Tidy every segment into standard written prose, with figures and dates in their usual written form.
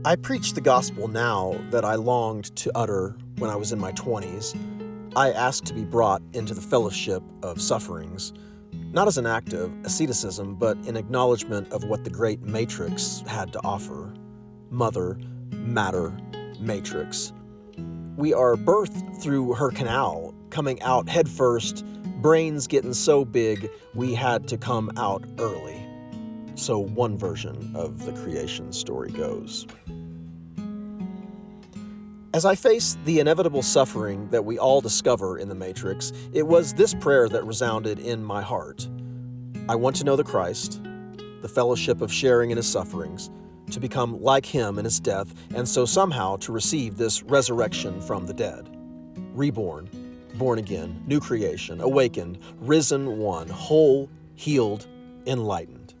I preach the gospel now that I longed to utter when I was in my 20s. I asked to be brought into the fellowship of sufferings, not as an act of asceticism, but in acknowledgement of what the great matrix had to offer. Mother, matter, matrix. We are birthed through her canal, coming out headfirst, brains getting so big we had to come out early. So one version of the creation story goes. As I face the inevitable suffering that we all discover in the Matrix, it was this prayer that resounded in my heart. I want to know the Christ, the fellowship of sharing in his sufferings, to become like him in his death, and so somehow to receive this resurrection from the dead. Reborn, born again, new creation, awakened, risen one, whole, healed, enlightened.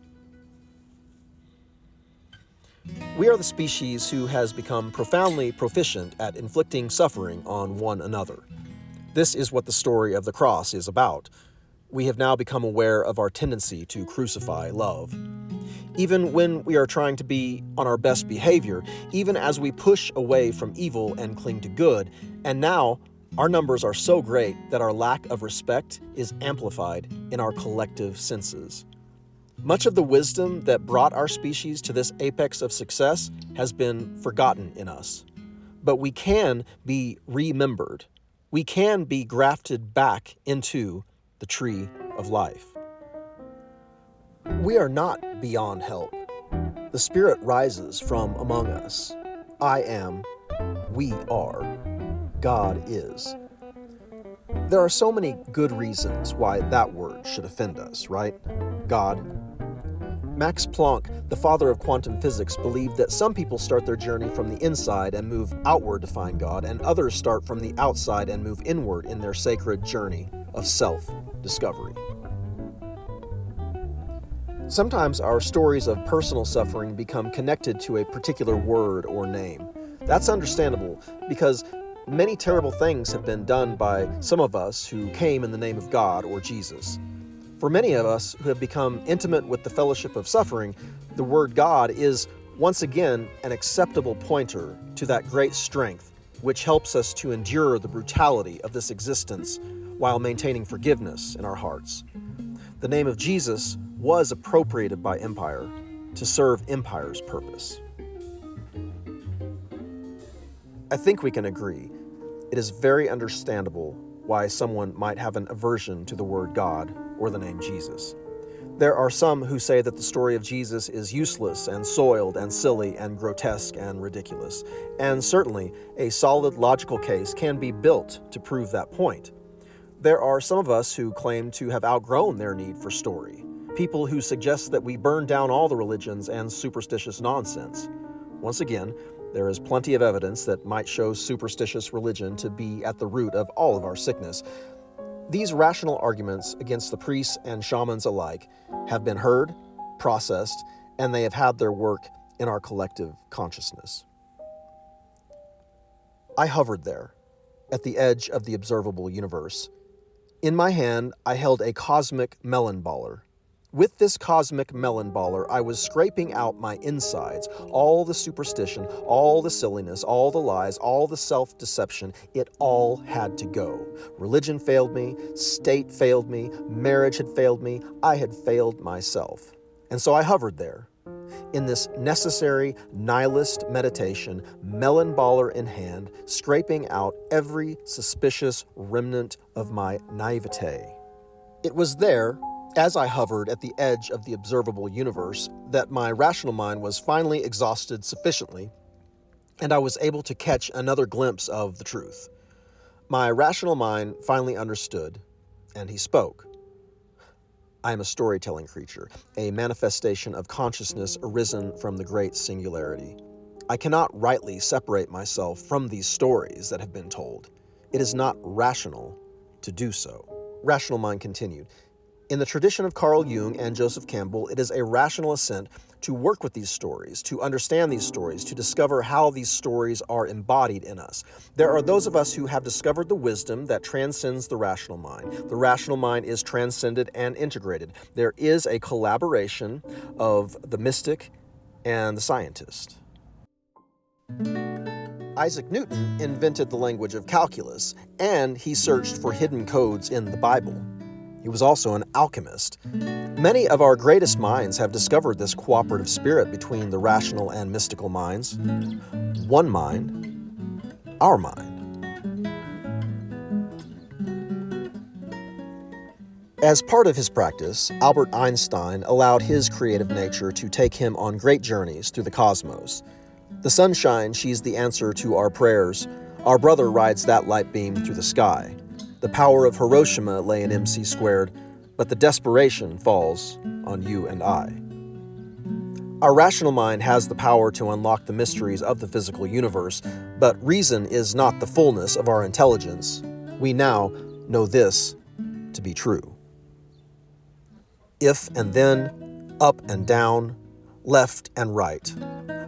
We are the species who has become profoundly proficient at inflicting suffering on one another. This is what the story of the cross is about. We have now become aware of our tendency to crucify love. Even when we are trying to be on our best behavior, even as we push away from evil and cling to good, and now our numbers are so great that our lack of respect is amplified in our collective senses. Much of the wisdom that brought our species to this apex of success has been forgotten in us. But we can be remembered. We can be grafted back into the tree of life. We are not beyond help. The Spirit rises from among us. I am, we are, God is. There are so many good reasons why that word should offend us, right? God. Max Planck, the father of quantum physics, believed that some people start their journey from the inside and move outward to find God, and others start from the outside and move inward in their sacred journey of self-discovery. Sometimes our stories of personal suffering become connected to a particular word or name. That's understandable because many terrible things have been done by some of us who came in the name of God or Jesus. For many of us who have become intimate with the fellowship of suffering, the word God is once again an acceptable pointer to that great strength which helps us to endure the brutality of this existence while maintaining forgiveness in our hearts. The name of Jesus was appropriated by empire to serve empire's purpose. I think we can agree it is very understandable why someone might have an aversion to the word God or the name Jesus. There are some who say that the story of Jesus is useless and soiled and silly and grotesque and ridiculous, and certainly a solid logical case can be built to prove that point. There are some of us who claim to have outgrown their need for story, people who suggest that we burn down all the religions and superstitious nonsense. Once again, there is plenty of evidence that might show superstitious religion to be at the root of all of our sickness. These rational arguments against the priests and shamans alike have been heard, processed, and they have had their work in our collective consciousness. I hovered there, at the edge of the observable universe. In my hand, I held a cosmic melon baller. With this cosmic melon baller, I was scraping out my insides, all the superstition, all the silliness, all the lies, all the self-deception. It all had to go. Religion failed me, state failed me, marriage had failed me, I had failed myself. And so I hovered there, in this necessary nihilist meditation, melon baller in hand, scraping out every suspicious remnant of my naivete. It was there, as I hovered at the edge of the observable universe, that my rational mind was finally exhausted sufficiently, and I was able to catch another glimpse of the truth. My rational mind finally understood, and he spoke. I am a storytelling creature, a manifestation of consciousness arisen from the great singularity. I cannot rightly separate myself from these stories that have been told. It is not rational to do so. Rational mind continued. In the tradition of Carl Jung and Joseph Campbell, it is a rational assent to work with these stories, to understand these stories, to discover how these stories are embodied in us. There are those of us who have discovered the wisdom that transcends the rational mind. The rational mind is transcended and integrated. There is a collaboration of the mystic and the scientist. Isaac Newton invented the language of calculus, and he searched for hidden codes in the Bible. He was also an alchemist. Many of our greatest minds have discovered this cooperative spirit between the rational and mystical minds. One mind, our mind. As part of his practice, Albert Einstein allowed his creative nature to take him on great journeys through the cosmos. The sunshine she's the answer to our prayers. Our brother rides that light beam through the sky. The power of Hiroshima lay in MC squared, but the desperation falls on you and I. Our rational mind has the power to unlock the mysteries of the physical universe, but reason is not the fullness of our intelligence. We now know this to be true. If and then, up and down, left and right,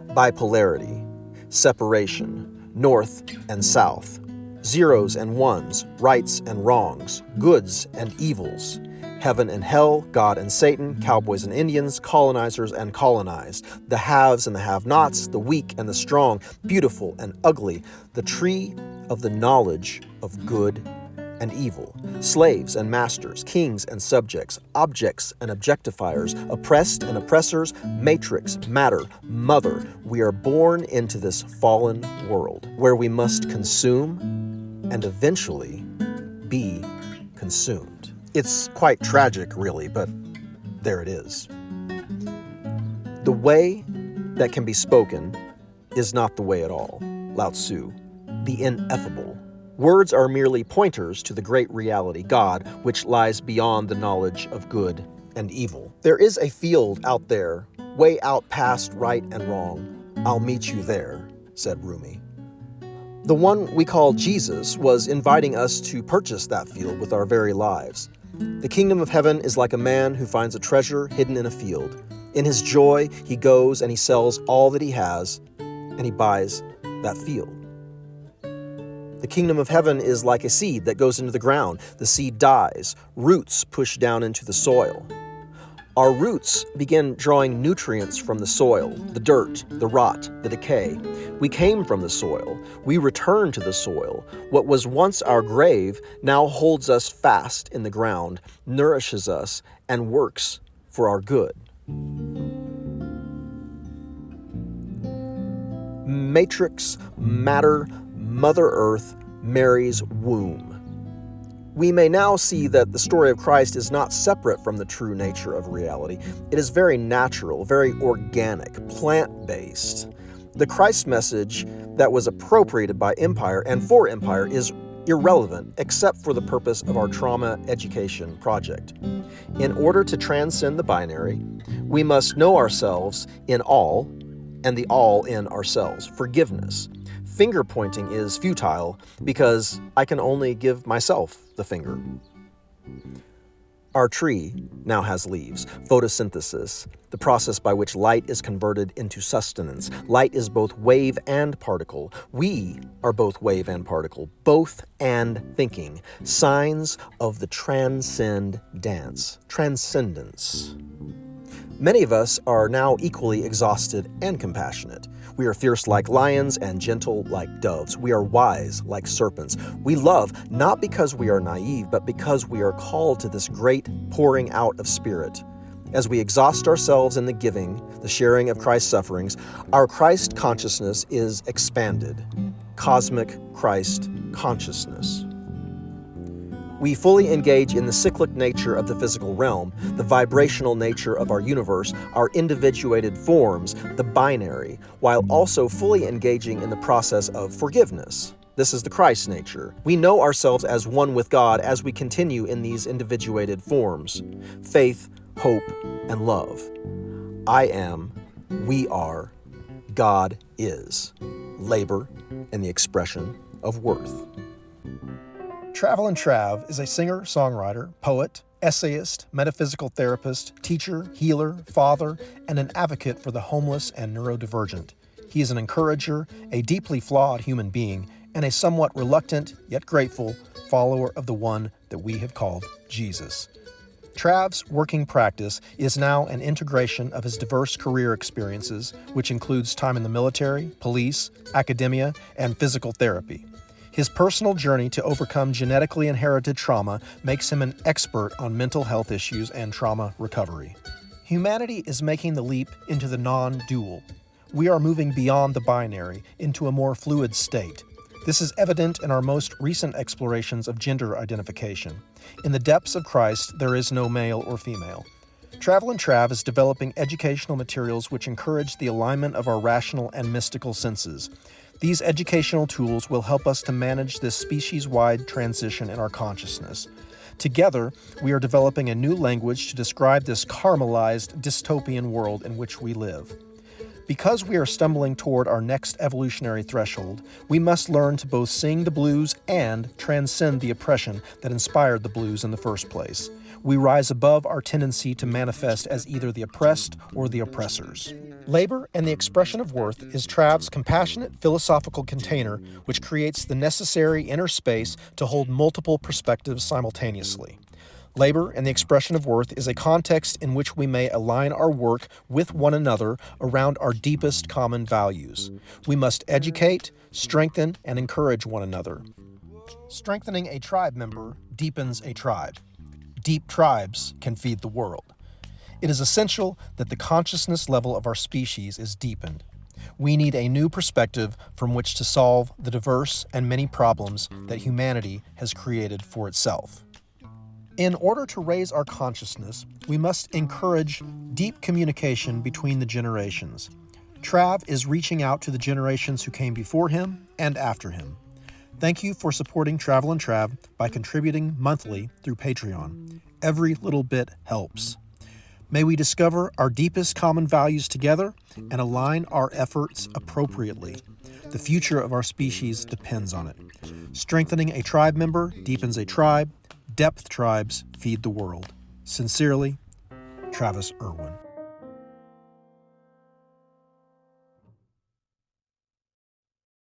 bipolarity, separation, north and south, zeros and ones, rights and wrongs, goods and evils, heaven and hell, God and Satan, cowboys and Indians, colonizers and colonized, the haves and the have-nots, the weak and the strong, beautiful and ugly, the tree of the knowledge of good and evil, slaves and masters, kings and subjects, objects and objectifiers, oppressed and oppressors, matrix, matter, mother. We are born into this fallen world where we must consume and eventually be consumed. It's quite tragic, really, but there it is. The way that can be spoken is not the way at all. Lao Tzu, the ineffable. Words are merely pointers to the great reality, God, which lies beyond the knowledge of good and evil. There is a field out there, way out past right and wrong. I'll meet you there, said Rumi. The one we call Jesus was inviting us to purchase that field with our very lives. The kingdom of heaven is like a man who finds a treasure hidden in a field. In his joy, he goes and he sells all that he has, and he buys that field. The kingdom of heaven is like a seed that goes into the ground. The seed dies. Roots push down into the soil. Our roots begin drawing nutrients from the soil, the dirt, the rot, the decay. We came from the soil. We return to the soil. What was once our grave now holds us fast in the ground, nourishes us, and works for our good. Matrix, matter, Mother Earth, Mary's womb. We may now see that the story of Christ is not separate from the true nature of reality. It is very natural, very organic, plant-based. The Christ message that was appropriated by empire and for empire is irrelevant except for the purpose of our trauma education project. In order to transcend the binary, we must know ourselves in all and the all in ourselves. Forgiveness. Finger pointing is futile because I can only give myself the finger. Our tree now has leaves. Photosynthesis, the process by which light is converted into sustenance. Light is both wave and particle. We are both wave and particle, both and thinking. Signs of the transcend dance, transcendence. Many of us are now equally exhausted and compassionate. We are fierce like lions and gentle like doves. We are wise like serpents. We love not because we are naive, but because we are called to this great pouring out of spirit. As we exhaust ourselves in the giving, the sharing of Christ's sufferings, our Christ consciousness is expanded. Cosmic Christ consciousness. We fully engage in the cyclic nature of the physical realm, the vibrational nature of our universe, our individuated forms, the binary, while also fully engaging in the process of forgiveness. This is the Christ nature. We know ourselves as one with God as we continue in these individuated forms: faith, hope, and love. I am, we are, God is. Labor and the expression of worth. Travelin' Trav is a singer, songwriter, poet, essayist, metaphysical therapist, teacher, healer, father, and an advocate for the homeless and neurodivergent. He is an encourager, a deeply flawed human being, and a somewhat reluctant, yet grateful, follower of the one that we have called Jesus. Trav's working practice is now an integration of his diverse career experiences, which includes time in the military, police, academia, and physical therapy. His personal journey to overcome genetically inherited trauma makes him an expert on mental health issues and trauma recovery. Humanity is making the leap into the non-dual. We are moving beyond the binary into a more fluid state. This is evident in our most recent explorations of gender identification. In the depths of Christ, there is no male or female. Travel and Trav is developing educational materials which encourage the alignment of our rational and mystical senses. These educational tools will help us to manage this species-wide transition in our consciousness. Together, we are developing a new language to describe this caramelized, dystopian world in which we live. Because we are stumbling toward our next evolutionary threshold, we must learn to both sing the blues and transcend the oppression that inspired the blues in the first place. We rise above our tendency to manifest as either the oppressed or the oppressors. Labor and the Expression of Worth is Trav's compassionate philosophical container which creates the necessary inner space to hold multiple perspectives simultaneously. Labor and the Expression of Worth is a context in which we may align our work with one another around our deepest common values. We must educate, strengthen, and encourage one another. Strengthening a tribe member deepens a tribe. Deep tribes can feed the world. It is essential that the consciousness level of our species is deepened. We need a new perspective from which to solve the diverse and many problems that humanity has created for itself. In order to raise our consciousness, we must encourage deep communication between the generations. Trav is reaching out to the generations who came before him and after him. Thank you for supporting Travel and Trav by contributing monthly through Patreon. Every little bit helps. May we discover our deepest common values together and align our efforts appropriately. The future of our species depends on it. Strengthening a tribe member deepens a tribe. Depth tribes feed the world. Sincerely, Travis Irwin.